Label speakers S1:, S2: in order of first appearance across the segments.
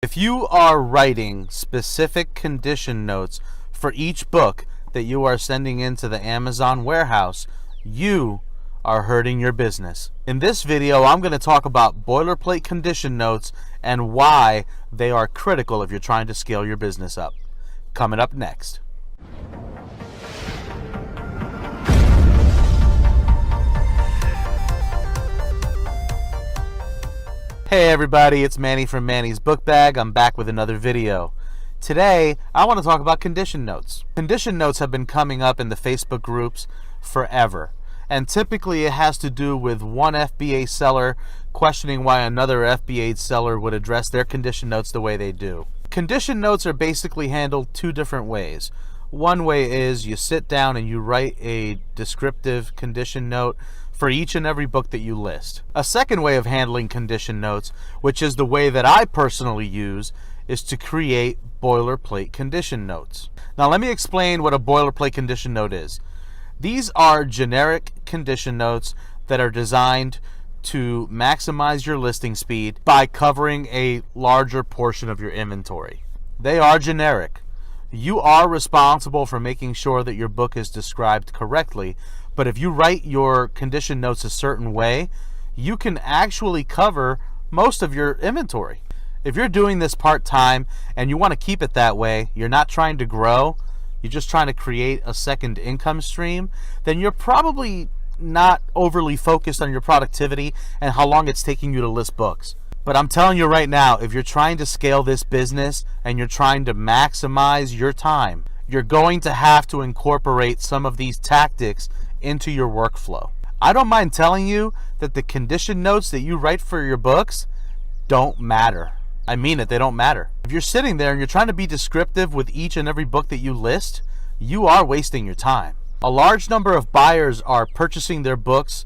S1: If you are writing specific condition notes for each book that you are sending into the Amazon warehouse, you are hurting your business. In this video, I'm going to talk about boilerplate condition notes and why they are critical if you're trying to scale your business up. Coming up next. Hey everybody, it's Manny from Manny's Book Bag. I'm back with another video. Today, I want to talk about condition notes. Condition notes have been coming up in the Facebook groups forever. And typically it has to do with one FBA seller questioning why another FBA seller would address their condition notes the way they do. Condition notes are basically handled two different ways. One way is you sit down and you write a descriptive condition note for each and every book that you list. A second way of handling condition notes, which is the way that I personally use, is to create boilerplate condition notes. Now let me explain what a boilerplate condition note is. These are generic condition notes that are designed to maximize your listing speed by covering a larger portion of your inventory. They are generic. You are responsible for making sure that your book is described correctly, but if you write your condition notes a certain way, you can actually cover most of your inventory. If you're doing this part-time and you want to keep it that way, you're not trying to grow, you're just trying to create a second income stream, then you're probably not overly focused on your productivity and how long it's taking you to list books. But I'm telling you right now, if you're trying to scale this business and you're trying to maximize your time, you're going to have to incorporate some of these tactics into your workflow. I don't mind telling you that the condition notes that you write for your books don't matter. I mean it, they don't matter. If you're sitting there and you're trying to be descriptive with each and every book that you list, you are wasting your time. A large number of buyers are purchasing their books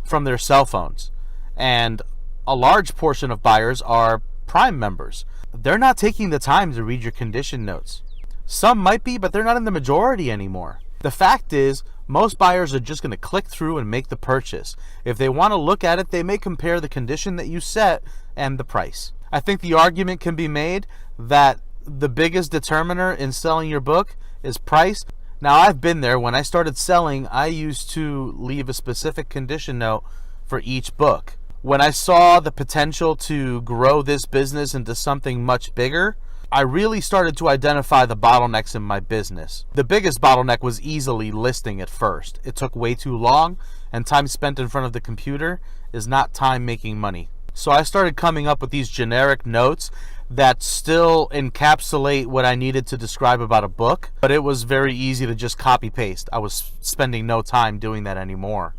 S1: from their cell phones, and a large portion of buyers are Prime members. They're not taking the time to read your condition notes. Some might be, but they're not in the majority anymore. The fact is, most buyers are just going to click through and make the purchase. If they want to look at it, they may compare the condition that you set and the price. I think the argument can be made that the biggest determiner in selling your book is price. Now, I've been there. When I started selling, I used to leave a specific condition note for each book. When I saw the potential to grow this business into something much bigger, I really started to identify the bottlenecks in my business. The biggest bottleneck was easily listing at first. It took way too long, and time spent in front of the computer is not time making money. So I started coming up with these generic notes that still encapsulate what I needed to describe about a book, but it was very easy to just copy paste. I was spending no time doing that anymore.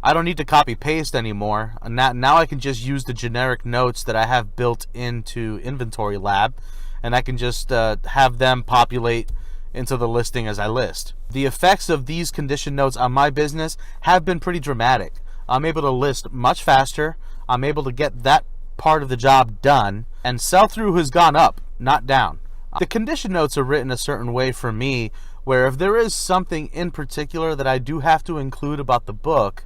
S1: I don't need to copy paste anymore. Now I can just use the generic notes that I have built into Inventory Lab, and I can just have them populate into the listing as I list. The effects of these condition notes on my business have been pretty dramatic. I'm able to list much faster. I'm able to get that part of the job done, and sell-through has gone up, not down. The condition notes are written a certain way for me, where if there is something in particular that I do have to include about the book,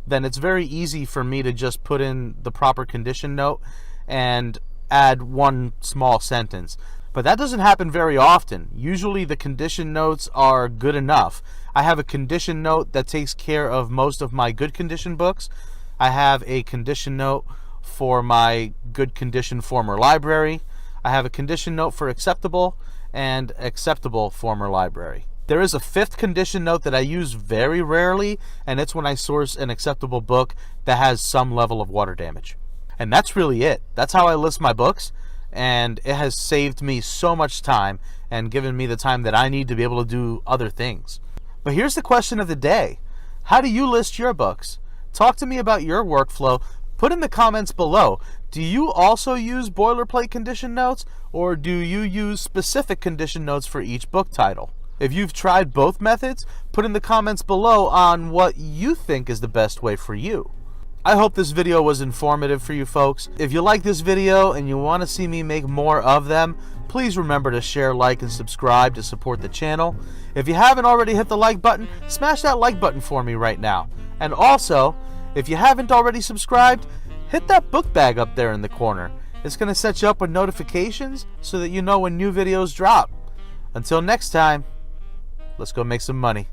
S1: then it's very easy for me to just put in the proper condition note and add one small sentence. But that doesn't happen very often. Usually the condition notes are good enough. I have a condition note that takes care of most of my good condition books. I have a condition note for my good condition former library. I have a condition note for acceptable and acceptable former library. There is a fifth condition note that I use very rarely, and it's when I source an acceptable book that has some level of water damage. And that's really it. That's how I list my books, and it has saved me so much time and given me the time that I need to be able to do other things. But here's the question of the day. How do you list your books? Talk to me about your workflow. Put in the comments below. Do you also use boilerplate condition notes, or do you use specific condition notes for each book title? If you've tried both methods, put in the comments below on what you think is the best way for you. I hope this video was informative for you folks. If you like this video and you want to see me make more of them, please remember to share, like, and subscribe to support the channel. If you haven't already hit the like button, smash that like button for me right now. And also, if you haven't already subscribed, hit that book bag up there in the corner. It's going to set you up with notifications so that you know when new videos drop. Until next time, let's go make some money.